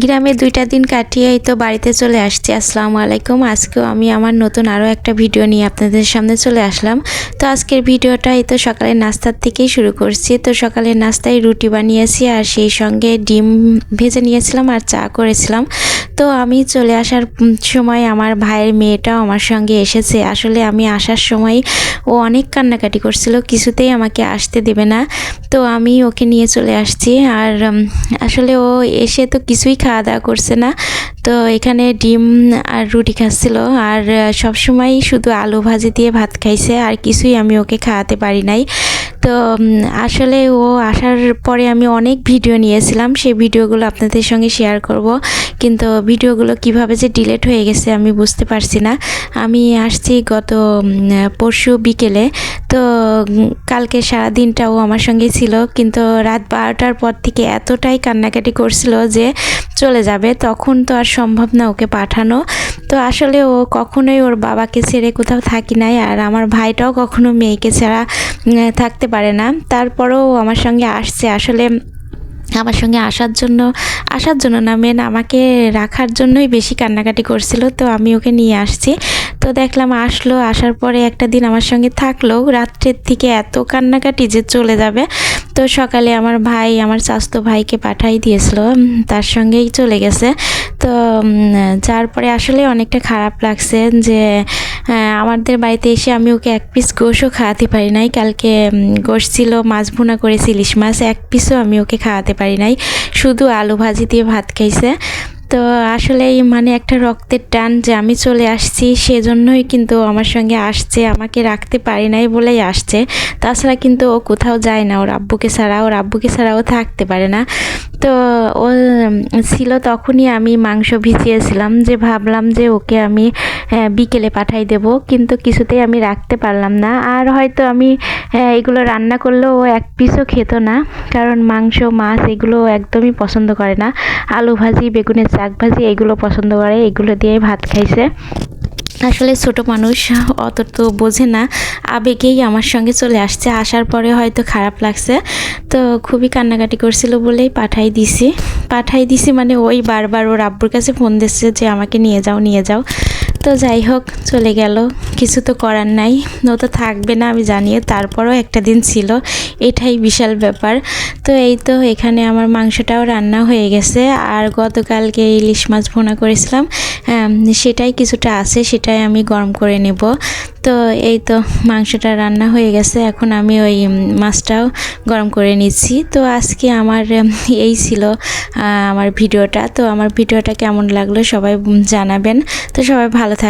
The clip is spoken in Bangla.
গ্রামে ২টা দিন কাটিয়ে এই তো বাড়িতে চলে আসছি। আসসালামু আলাইকুম। আজকেও আমি আমার নতুন আরও একটা ভিডিও নিয়ে আপনাদের সামনে চলে আসলাম। তো আজকের ভিডিওটা এই তো সকালের নাস্তার থেকেই শুরু করছি। তো সকালের নাস্তায় রুটি বানিয়েছি আর সেই সঙ্গে ডিম ভেজে নিয়েছিলাম আর চা করেছিলাম। তো আমি চলে আসার সময় আমার ভাইয়ের মেয়েটাও আমার সঙ্গে এসেছে। আসলে আমি আসার সময় ও অনেক কান্নাকাটি করছিল, কিছুতেই আমাকে আসতে দেবে না। তো আমি ওকে নিয়ে চলে আসছি। আর আসলে ও এসে তো কিছুই খাওয়া দাওয়া করছে না। তো এখানে ডিম আর রুটি খাচ্ছিল আর সবসময় শুধু আলু ভাজি দিয়ে ভাত খাইছে, আর কিছুই আমি ওকে খাওয়াতে পারি নাই। তো আসলে ও আসার পরে আমি অনেক ভিডিও নিয়েছিলাম, সেই ভিডিওগুলো আপনাদের সঙ্গে শেয়ার করব, কিন্তু ভিডিওগুলো কিভাবে যে ডিলিট হয়ে গেছে আমি বুঝতে পারছি না। আমি আসছি গত পরশু বিকেলে। তো কালকে সারা দিনটা ও আমার সঙ্গে ছিল, কিন্তু রাত 12টার পর থেকে এতটাই কান্নাকাটি করছিল যে চলে যাবে, তখন তো আর সম্ভব না ওকে পাঠানো। তো আসলে ও কখনোই ওর বাবাকে ছেড়ে কোথাও থাকি নাই, আর আমার ভাইটাও কখনো মেয়েকে ছাড়া থাকতে পারে না। তারপরেও আমার সঙ্গে আসছে। আসলে আমার সঙ্গে আসার জন্য না, মেন আমাকে রাখার জন্যই বেশি কান্নাকাটি করছিল। তো আমি ওকে নিয়ে আসছি। তো দেখলাম আসার পরে একটা দিন আমার সঙ্গে থাকলো, রাত্রের থেকে এত কান্নাকাটি যে চলে যাবে। তো সকালে আমার চাচাতো ভাইকে পাঠাই দিয়েছিল, তার সঙ্গেই চলে গেছে। তো যার পরে আসলে অনেকটা খারাপ লাগছে যে আমাদের বাড়িতে এসে আমি ওকে এক পিস গোশও খাওয়াতে পারি নাই। কালকে গোশ ছিল, মাছ ভুনা করেছি, ইলিশ মাছ, এক পিসও আমি ওকে খাওয়াতে পারি নাই, শুধু আলু ভাজি দিয়ে ভাত খাইছে। তো আসলে মানে একটা রক্তের টান যে আমি চলে আসছি, সেজন্যই কিন্তু আমার সঙ্গে আসছে, আমাকে রাখতে পারি নাই বলেই আসছে। তাছাড়া কিন্তু ও কোথাও যায় না, ওর আব্বুকে ছাড়াও থাকতে পারে না। তো ও ছিল তখনই আমি মাংস ভিজিয়েছিলাম, যে ভাবলাম যে ওকে আমি বিকেলে পাঠাই দেব, কিন্তু কিছুতেই আমি রাখতে পারলাম না। আর হয়তো আমি এগুলো রান্না করলেও ও এক পিসও খেত না, কারণ মাংস মাছ এগুলো একদমই পছন্দ করে না। আলু ভাজি, বেগুনের শাক ভাজি এগুলো পছন্দ করে, এগুলো দিয়েই ভাত খাইছে। আসলে ছোট মানুষ অত তো বোঝে না, আবেগেই আমার সঙ্গে চলে আসছে। আসার পরে হয়তো খারাপ লাগছে, তো খুবই কান্নাকাটি করছিল বলেই পাঠাই দিছি মানে ওই বারবার ওর আব্বুর কাছে ফোন দিচ্ছে যে আমাকে নিয়ে যাও। তো যাই হোক, চলে গেল, কিছু তো করার নাই, ও তো থাকবে না আমি জানিও, তারপরও একটা দিন ছিল, এটাই বিশাল ব্যাপার। তো এই তো এখানে আমার মাংসটাও রান্না হয়ে গেছে, আর গতকালকে ইলিশ মাছ ভুনা করেছিলাম, সেটাই কিছুটা আছে, সেটাই আমি গরম করে নেব। তো এই তো মাংসটা রান্না হয়ে গেছে, এখন আমি ওই মাছটাও গরম করে নিচ্ছি। তো আজকে আমার এই ছিল আমার ভিডিওটা। তো আমার ভিডিওটা কেমন লাগলো সবাই জানাবেন। তো সবাই ভালো থাকবেন।